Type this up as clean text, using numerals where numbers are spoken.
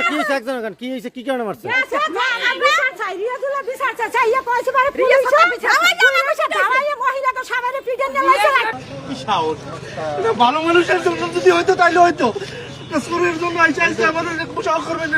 কি হইছে একজন গান কি হইছে কি কারণে মারছে ভালো মানুষের জন্য যদি হয়তো তাইলে হয়তো চোরের জন্য আইসা আমাদের সাহস করবেন।